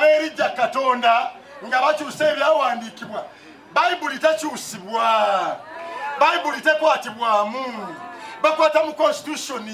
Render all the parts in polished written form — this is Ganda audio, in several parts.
abeerijja Katonda nga bakyusa ebyawandiikibwa. Bayibuli tekyusibwa, Bayibuli tekwatibwamu. Bakwata mu constitution,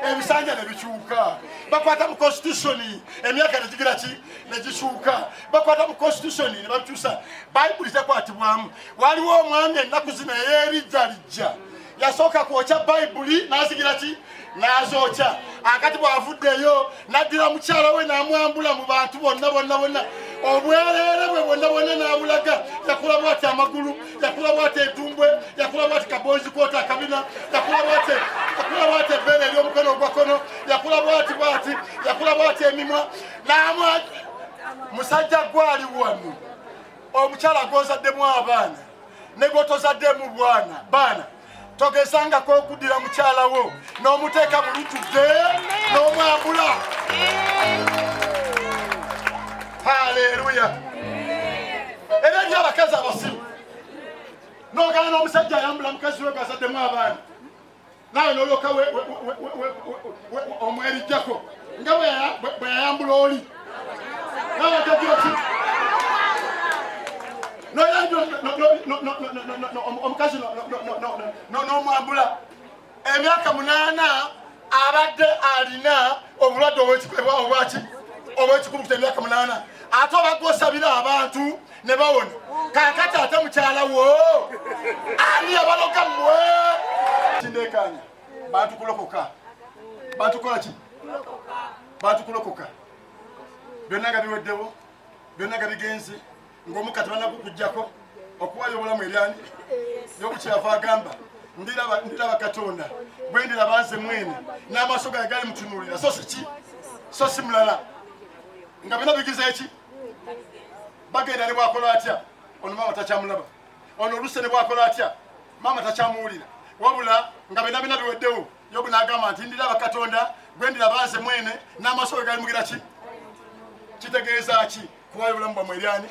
ebisanja ne bikyuka. Bakwata mu constitution, emyaka negigira ki negishuuka. Bakwata mu constitution ne bakyusa. Bayibuli tekwatibwamu. Waliwo omwami ennaku zino eyeerijjalijja yasooka kwokya Bayibuli n'azigira ki n'azookya. Akati bw'avuddeyo n'addira mukyala we n'amwambula mu bantu bonna. Obwereere bwe bonna n'abulaga. Yakula bw'ati amagulu, yakula bw'ati entumbwe, yakula bw'ati kabonzi koota akabina, yakula bw'ati ebbeere ery'omukono ogwakono, yakula bw'ati emimwa. Musajja gwali wano, omukyala gwozaddemu abaana ne gwotozaddemu baana, togezangako okuddira mukyala wo n'omuteeka mu lujjudde n'omwambula. Haleluya. Era eri abakazi abasiru n'ogana n'omusajja ayambula mukazi we gwazaddemu abaana, nawe n'olyoka omwerijjako nga bwe yayambula oli. Nawe otegira ki omukazi n'omwambula. Emyaka 8 abadde alina obulwadde obw'ekikulukuta. Emyaka 8 ate obadde osabira abantu ne bawona. Kaakati ate mukyala wo ani abaloga mmwe. Kindeekanya bantu kulokoka. Bantu kola ki? Bantu kulokoka. Byonna nga biweddewo, byonna nga bigenze, ng'omukati bannakukuggyako okuwayo obulamu eryani y'okukyava agamba ndiraba Katonda bwe ndiraba nze mwene n'amaaso gange gali mutunuulira. So si mulala nga bina bigize eki bagenda ne bwakola atya ono maama takyamulaba, ono oluse ne bwakola atya maama takyamuwulira, wabula nga bina biweddewo Yobu n'agamba nti ndiraba Katonda bwe ndiraba nze mwene n'amaaso gange gali mugira ki. Kitegeeza ki? Kuwayo obulamu bwamwe eryani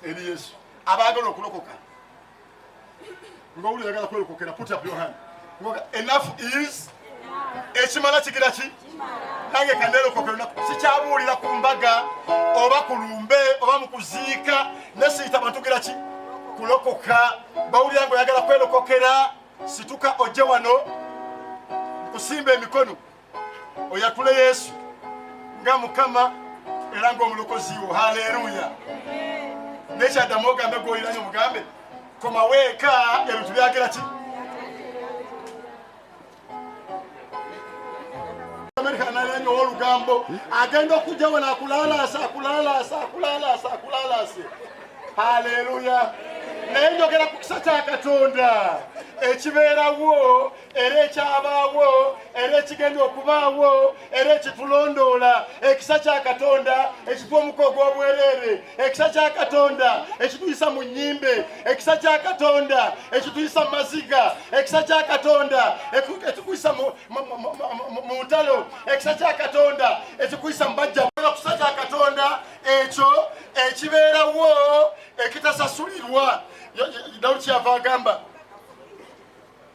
eri Yesu. Abaagala okulokoka ng'owuli oyagala kwelokokera, put up your hand. Enough is ekimala kigira ki? Nange kandeelokokera sikyabuulira ku mbaga oba ku lumbe oba mu kuziika ne siyita bantu gira ki kulokoka. Bawulira ng'oyagala kwelokokera, situka ojje wano kusimba emikono oyatule Yesu nga Mukama era ng'omulokozi wo. Haleluya. Nekyaddamu ogambe gw'oliranye omugambe koma weeka ebintu byagira ki. Amerika nalanye olugambo agenda okujja wano akulalaase. Haleluya. Naye njogera ku kisa kya Katonda ekibeerawo era ekyabaawo era ekigenda okubaawo era ekitulondoola. Ekisa kya Katonda ekituwa omuko ogw'obwereere, ekisa kya Katonda ekituyisa mu nnyimbe, ekisa kya Katonda ekituyisa mu maziga, ekisa kya Katonda ekikuyisa mu ntalo, ekisa kya Katonda ekikuyisa mu bajja. Ekisa kya Katonda ekyo ekibeerawo ekitasasulirwa. Dawudi kyava agamba,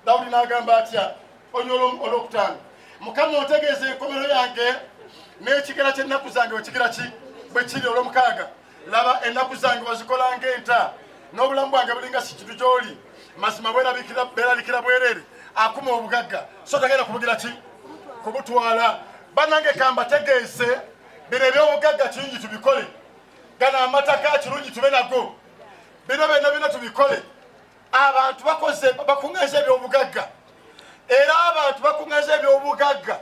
Dawudi n'agamba atya Onyolo olwokutaano, Mukama ontegeeza enkomero yange n'ekigera ky'ennaku zange wekigira ki bwe kiri. Olw'omukaaga laba ennaku zange wazikola ng'enta, n'obulamu bwange bulinga si kintu gy'oli. Mazima beerabikira bwereere, akuma obugagga so tagenda kubugira ki kubutwala. Bannange kambategeeze bino eby'obugagga kirungi tubikole, gano amataka kirungi tube nago, bino byonna tubikole. Abantu bakuŋŋaza eby'obugagga, era abantu bakuŋŋaza eby'obugagga,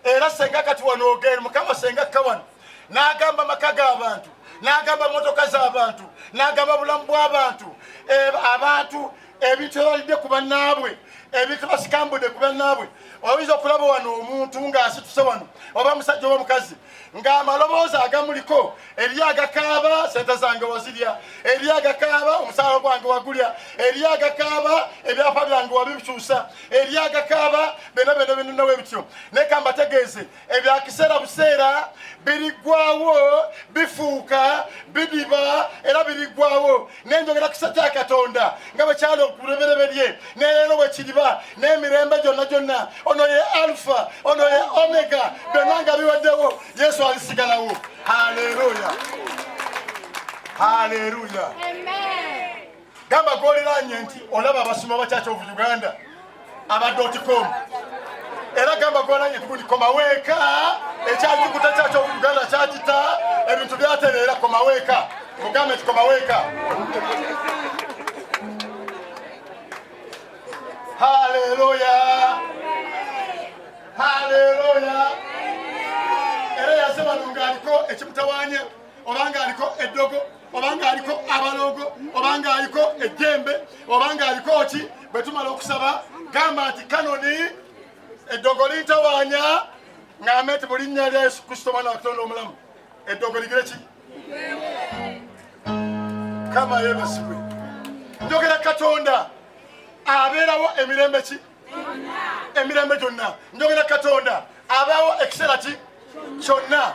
era senga kati wano ogenda Mukama senga akka wano n'agamba amaka g'abantu, n'agamba motoka z'abantu, n'agamba bulamu bw'abantu, abantu ebintu ebalidde ku bannaabwe, ebintu basikambudde ku bannaabwe. Oyinza okulaba wano omuntu ng'asituse wano oba musajja oba mukazi ng'amaloboozi agamuliko, eri agakaaba sente zange wazirya, eri agakaaba omusaala gwange wagulya, eri agakaaba ebyapa byange wabikyusa, eri agakaaba bino bityo. Naye ka mbategeeze ebya kiseera buseera biriggwaawo, bifuuka, bidiba era biriggwaawo. Naye njogera kisa kya Katonda nga bwe kyali okulebereberye ne leero bwe kiriba n'emirembe gyonna. Ono ye Alpha, ono ye Omega, byonna nga biwaddewo, Yesu alisigalawo. Haleluya. Haleluya. Amen. Gamba goliranye nti olaba abasoma ba Church of Uganda aba.com. Era gamba goliranye nti koma weka ekyali kuta Church of Uganda kyakita ebintu byaterera koma weka. Mugambe koma weka. Haleluya. Haleluya. Era yasema nungaliko ekimutawanya obanga aliko eddogo obanga aliko abalogo obanga aliko ejjembe obanga aliko ki betumala okusaba gamba nti kanoni eddogo litawanya ng'amete bulinnya lya Yesu Kristo mwana wa Katonda omulamu eddogo ligire ki kama yebasibwe njogera Katonda abeerawo emirembe ki emirembe gyonna njogera Katonda abaawo ekiseera ki kyonna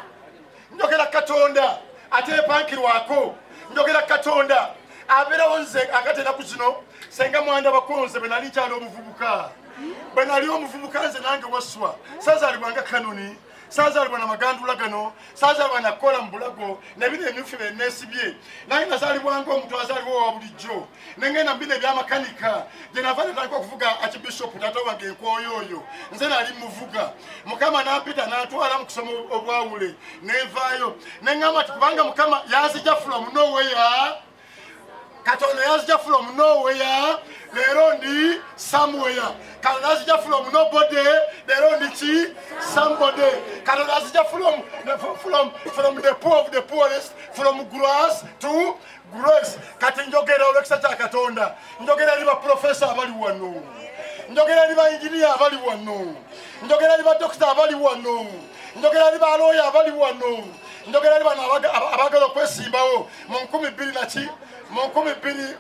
njogera Katonda atepankirwako njogera Katonda abeerawo nze akatera ku kino senga mwanda bakonze bwe nali nkyali omuvubuka bwe nali omuvubuka nze nange waswa saazaalibwanga kanoni saazaalibwa na magandula gano saazaalibwa nakola mu bulago nebino emyufu bye neesibye nange nazaalibwanga omuntu azaalibwa wa bulijjo nengenda mbina ebyamakanika gye nava netandika okuvuga akibishopu taata wange enkwoyo oyo nze nali muvuga Mukama nampita n'atwala mu kusoma obwawule nenvaayo neŋŋamba ti kubanga Mukama yanzija from nowhere Katonda yazija from nowhere lero ndi somewhere. Katonda yazija from nobody lero ndi ki somebody. Katonda yazija from the poor of the poorest, from grass to grace. Kati njogera olwekisa kya Katonda njogera eri ba professor abali wano njogera eri ba engineer abali wano njogera eri ba doctor abali wano njogera eri ba lawyer abali wano njogera eri bano abagala okwesimbawo mu 2002 mu 2002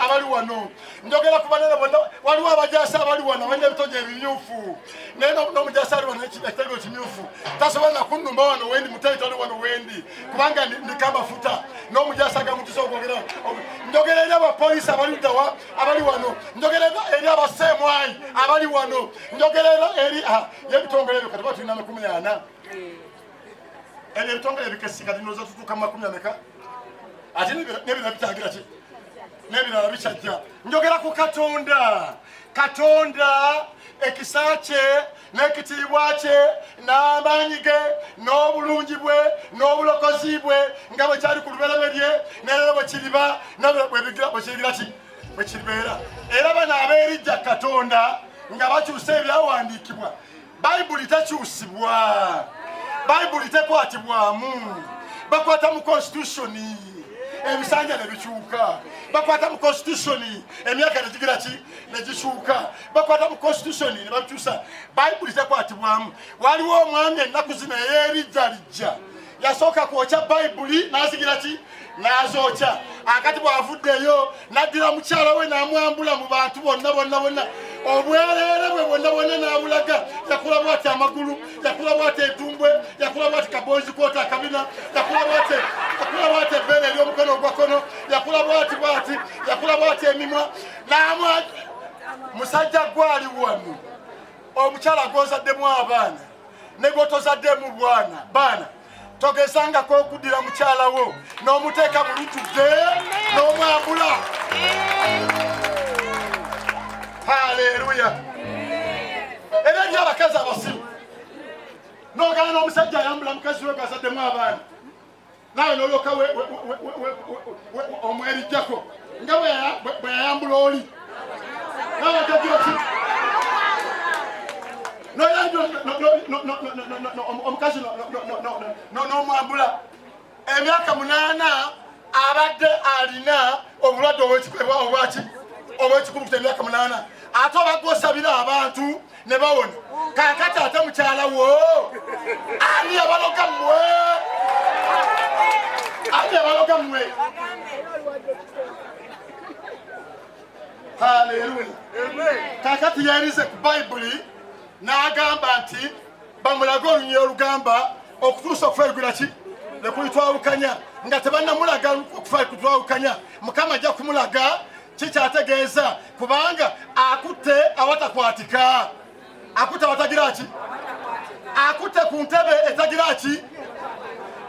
abali wano njogera ku banene bonna waliwo abajasa abali wano abanye ebitoje ebimyufu neno n'omujasa ali wano ekitego kimyufu tasobola nakundumba wano wendi mutaitali wano wendi kubanga nikamba futa n'omujasa gamutiso ogogera njogera eri abapoliisi abali wano njogera eri abasemwayi abali wano njogera eri yebitongole ebyo kati batulina 40 ebitongole ebikesi kati noza tutuuka mu 40 ate nebirala bitangira ki nebirala bikyajja njogera ku Katonda ekisa kye n'ekitiibwa kye n'amaanyi ge n'obulungi bwe n'obulokozi bwe nga bwe kyali ku lubeerebe lye n'erero bwe kiriba bwe kiribeera era bano abeerijja Katonda nga bakyusa ebyawandiikibwa Bayibuli tekyusibwa Bayibuli tekwatibwamu bakwata mu constitution ebisanja nebikyuka bakwata mu constitution emyaka negigira ki negishuka bakwata mu constitution ne bakyusa Bayibuli tekwatibwamu waliwo omwami ennaku zino eyeerijjalijja yasooka kwokya Bayibuli n'azigira ki n'azokya akati bw'avuddeyo n'addira mukyala we n'amwambula mu bantu bonna obwereere bwe bonna n'abulaga yakula bw'ati amagulu yakula bw'ati etumbwe yakula bw'ati kabonzi koota akabina yakula bw'ati ebbeere ery'omukono ogwakono yakula bw'ati emimwa n'amwa musajja gwali wano omukyala gwozaddemu abaana ne gwotozaddemu baana togezangako okuddira mukyala wo n'omuteeka mu lujjudde n'omwambula. Haleluya. Era eri abakazi abasiru n'ogana n'omusajja ayambula mukazi we gwazaddemu abaana nawe n'olyoka omwerijjako nga bwe yayambula oli nawe otegira ki omukazi n'omwambula emyaka 8 abadde alina obulwadde obw'ekikulukuta emyaka 8 ate obagosabira abantu ne bawona kakati ate mukyala wo ani abaloga mmwe Haleluya. Kakati yarize ku Bayibuli n'agamba nti bamulaga olunyi olugamba okutuusa okufaigula ki ne kulitwawukanya nga tebannamulaga okutwawukanya Mukama ajja kumulaga kikyategeeza kubanga akutte awatakwatika akutte awatagira ki akutte ku ntebe etagira ki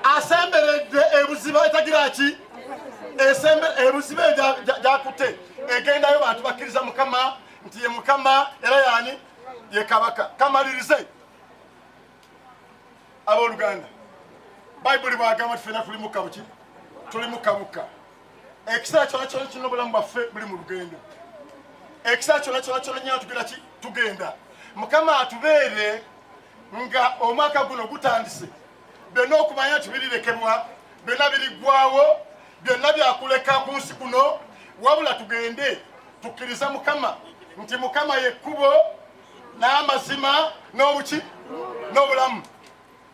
asemberedde ebuziba etagira ki ebuziba jakute egendayo bantu bakkiriza Mukama nti ye Mukama era yani ye kabaka. Kamalirize abooluganda, Bayibuli bwagamba tufena tuli mukabuki tuli mukabuka. Ekiseera kyona kyona kino obulamu bwaffe buli mu lugendo. Ekiseera kyona kyona kyona nnyo tugira ki tugenda. Mukama atubeere nga omwaka guno gutandise byonna okumanya nti birirekebwa, byonna biriggwawo, byonna byakuleka ku nsi kuno, wabula tugende tukkiriza Mukama nti Mukama ye kkubo n'amazima n'obuki n'obulamu.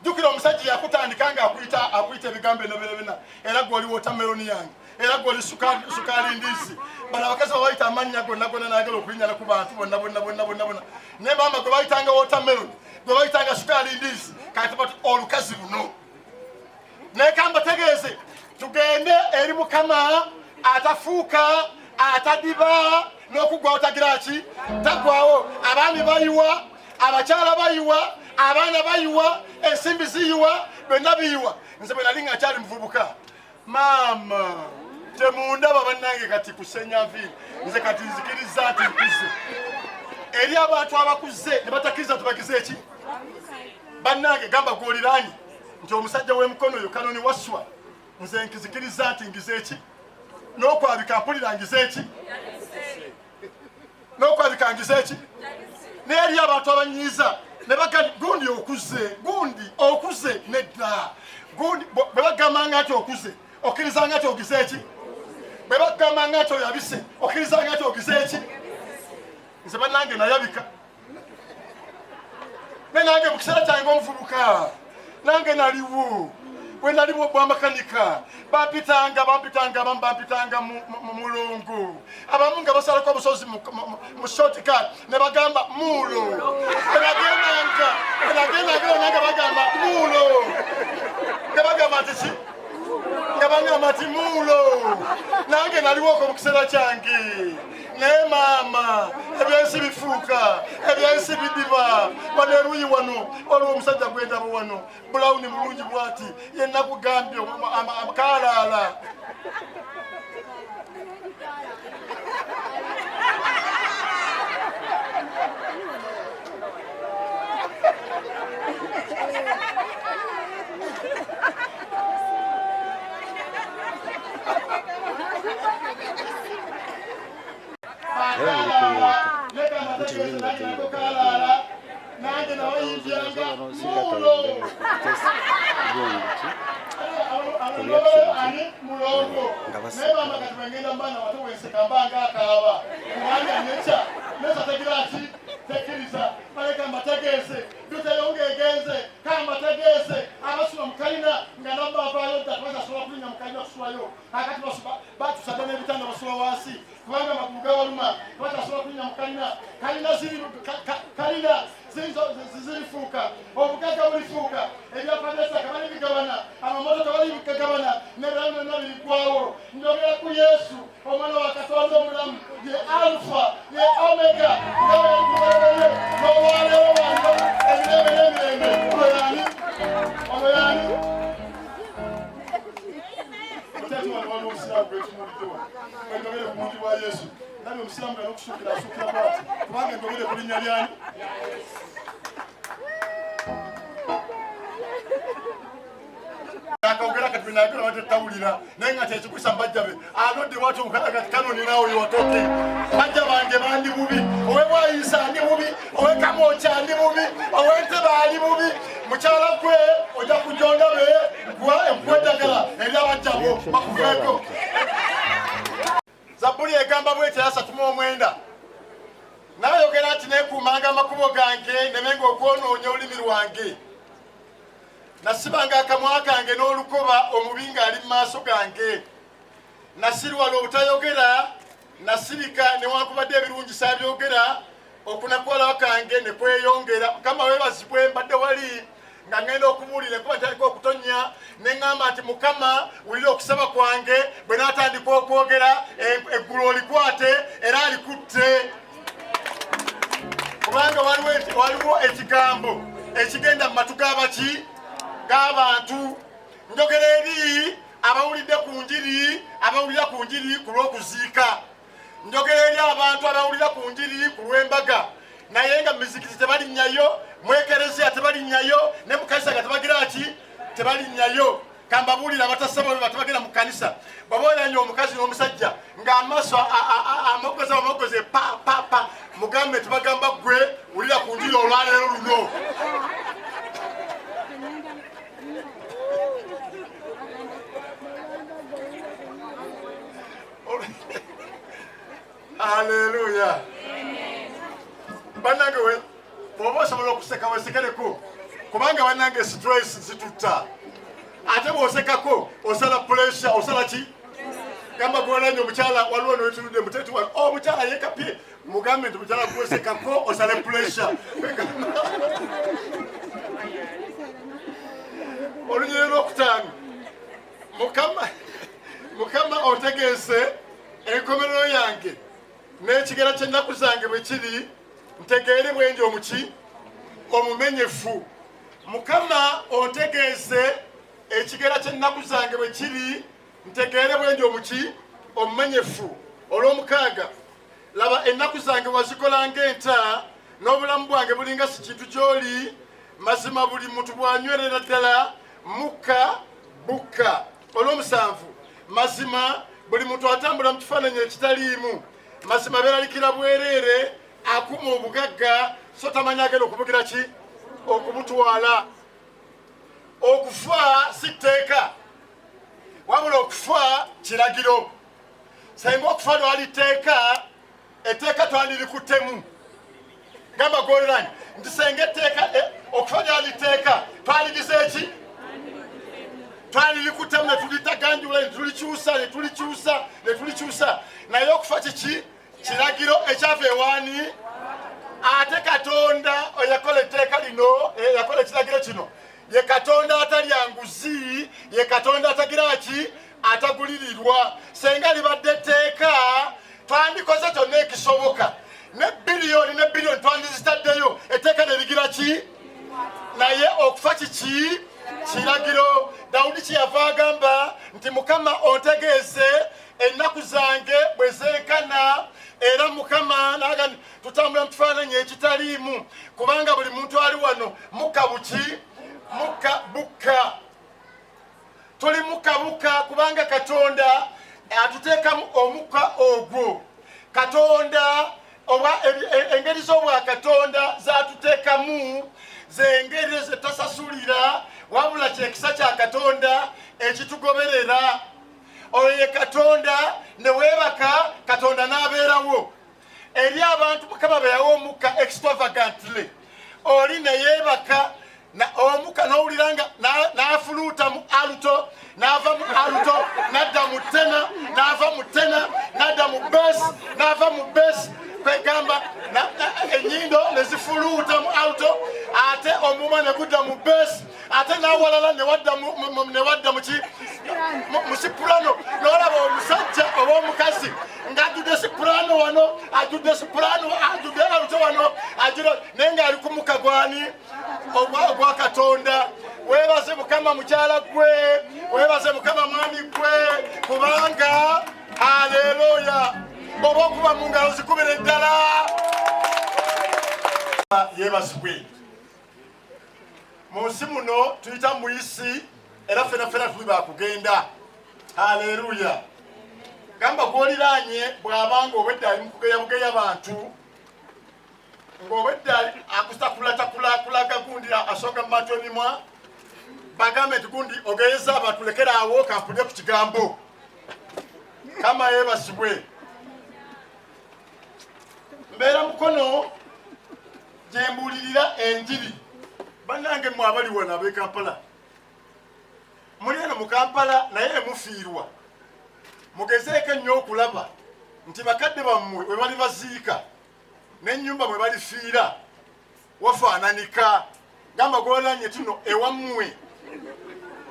Jjukira omusajja yakutandika nga akuyita ebigambo ebinobirabina, era gw'oli wotameroni yange, era gw'oli sukaali ndiisi. Bano abakazi babayita amannya gonna gonna n'agala okulinnyana ku bantu bonna bonna bonna bonna bonna. Naye maama gwe bayitanga wotameroni, gwe bayitanga sukaali ndiisi, kati bati olukazi luno. Naye kambategeeze tugende eri Mukama atafuuka, atadiba n'okugwawo tagira ki tagwawo. Abaami bayiwa, abakyala bayiwa, abaana bayiwa, ensimbi ziyiwa, byonna biyiwa. Nze bwe nali nga kyali muvubuka, maama temundaba bannange kati kusenya nviiri, nze kati nzikiriza nti nkuze. Eri abantu abakuze ne batakkiriza tubagize eki bannange, gamba gwoliraanyi nti omusajja w'emikono oyo Kanoni Waswa, nze nkizikiriza nti ngize eki n'okwabika mpulira ngize eki n'okwabika ngize eki. Naye eri abantu abanyiiza ne bagamba gundi okuze nedda. Gundi bwe bagambanga nti okuze okkirizanga nti ogize eki, bwe bagambanga nti oyabise okkirizanga nti ogize eki. Nze bannange nayabika, naye nange mu kiseera kyange omuvubuka nange naliwo. Bwe naliwo bwamakanika bampitanga abamu bampitanga mu mulongo, abamu nga basalako obusozi mu shortcut ne bagamba mulo. Nagendanga bagamba mulo, ne bagamba nti ki nga bagamba nti mulo. Nange naliwoko mu kiseera kyange. Naye maama ebyensi bifuuka, ebyensi bidiba. Wano eruyi wano waliwo omusajja gwendaba wano, bulawuni mulungi bwati, yenna kugambye kalaala. Nange nawayinjiranga mulongo. Naye maama kati bwengenda mbaana wate wenseka mbanga akaaba kubanga neca nesategira ki tekkiriza. Baleka mbategeeze duteyonga egenze kambategeeze abasula mu kalina nga nabo bavaayo dda tebasasobola kulinnya mu kalina okusulayo. Kakati batusadde n'ebitanda basula wansi kubanga amagulu gawaluma, tebasasobola kulinnya mu kalina. Kalina zirifuuka, obugagga bulifuuka, ebyapa by'essaka bali bigabana, amamotoka bali bigabana, n'ebirala byonna biriggwawo. Njogera ku Yesu omwana wa Katonda omulamu, ye Alpha ye Omega, nga bwe n'olwaleero wano emirembe n'emirembe. Ono y'ani? Okyati wano waliwo omusiraamu gwekimuliddewa, endogere ku muntu wa Yesu. Naye omusiraamu gana okusuukira asuukira bwati kubanga endogere ku linnya lyani? Akaogera kati benagera batetawulira naye nga kyekikusa mbajja be anodde wati omukala kati Kanoni naawe watoke. Bajja bange bandi bubi, owe Bwayisa ndi bubi, owe Kamooca ndi bubi, owe Ntebe ali bubi. Mukyala gwe ojja kujonda be enkuwa eddagala eri abajjabo bakuveeko. Zabbuli egamba bw'eti 39 nayogera nti neekuumanga amakubo gange nemenga okwonoonya olulimi lwange. Nasibanga akamwa kange n'olukoba omubi ng'ali mu maaso gange. Nasirwala obutayogera, nasirika newankubadde ebirungisa byogera, okunakwala kange ne kweyongera. Mukama weebazibwe mbadde wali nga ngenda okubuulira enkuba ntaliko okutonnya ne ŋŋamba nti Mukama wulira okusaba kwange. Bwe naatandika okwogera eggulu olikwate era alikutte. Kubanga waliwo ekigambo ekigenda mu matu g'abaki g'abantu njogera eri abawulidde ku njiri abawulira ku njiri ku lw'okuziika njogera eri abantu abawulira ku njiri ku lw'embaga naye nga mizikiti tebalinnyayo mwekereziya tebalinnyayo ne mukanisa nga tebagira ki tebalinnyayo kambabuulira abatasaba bwe batebagenda mu kanisa bw'aba olanye omukazi n'omusajja ng'amaaso amogoze pa mugambe tebagamba gwe wulira ku njiri olwaleero luno Haleluya. Banange we bw'oba osobola okuseka wesekereko kubanga banange stress zitutta ate bw'osekako osala pressure osala ki gamba gwolanye omukyala waliwo nowetunudde mutetu wano omukyala yekapye mugambe nti mukyala gwesekako osale pressure olunyiri lwokutaano mukama otegeese enkomerero yange n'ekigera ky'ennaku zange bwe kiri ntegeere bwenje omuki omumenyefu mukama ontegeeze ekigera ky'ennaku zange bwe kiri ntegeere bwenje omuki omumenyefu olw'omukaaga laba ennaku zange wazikola ng'enta n'obulamu bwange bulinga si kintu gy'oli mazima buli muntu bw'anywerera ddala mukka bukka olw'omusanvu mazima buli muntu atambula mu kifaananyi ekitaliimu mazima beeralikira bwereere akuma obugagga so tamanya agenda okubugira ki okubutwala okufa si tteeka wabula okufa kiragiro senga okufa lwali tteeka etteeka twalirikuttemu gamba gwoliranye nti senga etteeka okufa lyali tteeka twaligize eki twalirikuttemu netulitaganjula netulikyusa naye okufa kiki kiragiro ekyava ewaani ate katonda eyakola etteeka lino yakola ekiragiro kino ye katonda atalya nguzi ye katonda atagira ki atagulirirwa senga libadde etteeka twandikoze kyonna ekisoboka ne biliyoni twandizitaddeyo etteeka nerigira ki naye okufa kiki kiragiro Dawudi kyeyava agamba nti mukama ontegeeze ennaku zange bwe zenkana era mukama naga tutambula mu kifaananyi ekitaliimu kubanga buli muntu ali wano mukka buki mukka bukka tuli mukka bukka kubanga katonda atuteekamu omukka ogwo katonda oba engeri z'obwa katonda zatuteekamu zengeri zetasasulira wabula kyekisa kya katonda ekitugoberera oyo ye katonda ne weebaka katonda n'abeerawo eri abantu mukama be yawa omukka extravagantly oli ne yeebaka omukka n'owuliranga n'afuluuta mu aluto n'ava mu aluto n'adda mu tena n'ava mu tena n'adda mu besi n'ava mu besi kwegamba enyindo nezifuluuta mu aluto ate omumwa ne gudda mu besi ate n'awalala ne wadda mu sipulano n'olaba omusajja oba omukazi ng'ajjudde sipulano wano ajjudde aluto wano naye ng'ali ku mukka gwani ogwa katonda weebaze mukama mukyala gwe weebaze mukama mwami gwe kubanga haleluya oba okuba mu ngalo zikubira eddala yeebazibwe mu nsi muno tuyita muyisi era ffenna tuli bakugenda haleluya gamba gwoliranye bw'abanga obwedda ali mukugeya bantu ng'obwedda akutakulaga gundi asonga mu matu emimwa bagambe nti gundi ogeyeza abantu lekera awo kampulire ku kigambo kama yeebasibwe mbeera mukono gye mbuulirira enjiri bannange mmwe abali wano ab'e Kampala muli eno mu Kampala naye mufiirwa mugezeeko ennyo okulaba nti bakadde bammwe bwe bali baziika n'ennyumba bwe balifiira wafaananika gamba gwolanye tuno ewammwe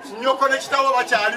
kinyoko ne kitawo bakyaliwo